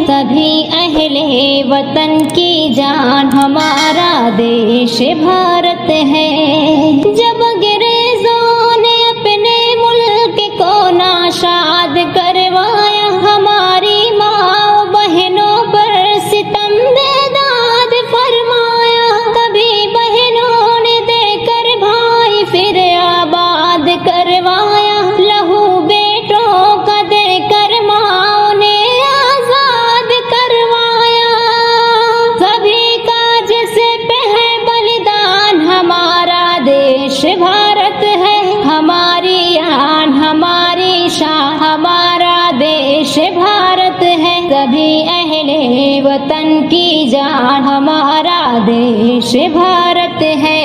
सभी अहले वतन की जान हमारा देश भारत है। जब अंग्रेजों ने अपने मुल्क को नाशाद करवाया, हमारी माँ बहनों पर सितम बेदाद फरमाया। तभी बहनों ने देकर भाई फिर आबाद करवाया, लहू बेटों का देकर माँ ने आजाद करवाया। सभी काज से पहले बलिदान हमारा देश भारत है। हमारी आन हमारी शान हमारा देश भारत है। सभी अहले वतन की जान हमारा देश भारत है।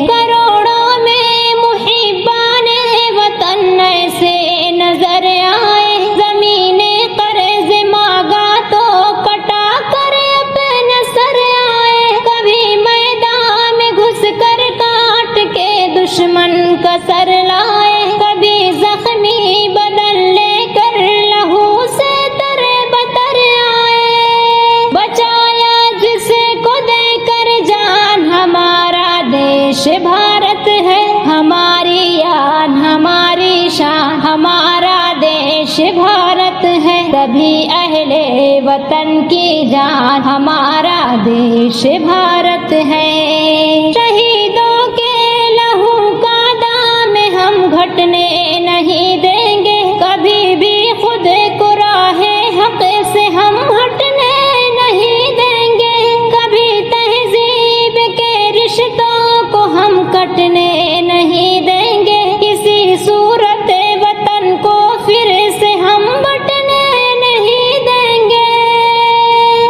करोड़ों में मुहिब्बाने वतन ऐसे नजर आए, जमीने कर्ज मांगा तो कटा कर अपने सर आए। कभी मैदान में घुस कर काट के दुश्मन का सर लाए, कभी जख्मी बदन लेकर लहू से तर बतर आए। बचाया जिसे को देकर जान हमारा देश भारत है। हमारी आन हमारी शान हमारा देश भारत है। सभी अहले वतन की जान हमारा देश भारत है। शहीदों के लहू का दाम हम घटने नहीं देंगे, कभी भी खुद को राहे हक से हम हटने नहीं देंगे। कभी तहजीब के रिश्तों को हम कटने नहीं देंगे, किसी सूरत वतन को फिर से हम बटने नहीं देंगे।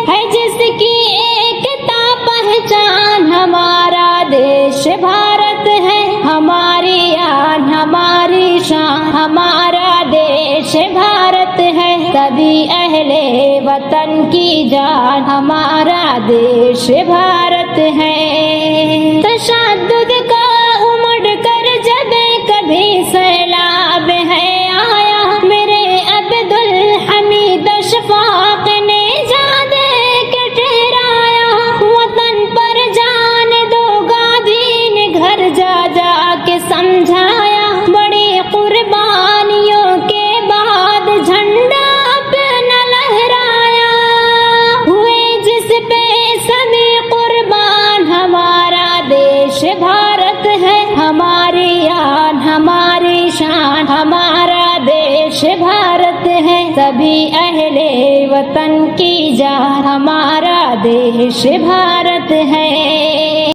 है जिसकी एकता पहचान हमारा देश भारत है। हमारी आन हमारी शान हमारा देश भारत है। सभी अहले वतन की जान हमारा देश भारत है। तशद्दुद का उमड़ कर जब कभी सैलाब है आया, मेरे अब्दुल हमीद शफाक ने जादे के ठहराया। वतन पर जान दोगा दीन घर जा जा के समझाया। बड़ी कुर्बानियों के बाद झंडा अपना लहराया। हुए जिस पे सभी कुर्बान हमारा देश भारत है। हमारी आन हमारी शान हमारा देश भारत है। सभी अहले वतन की जान हमारा देश भारत है।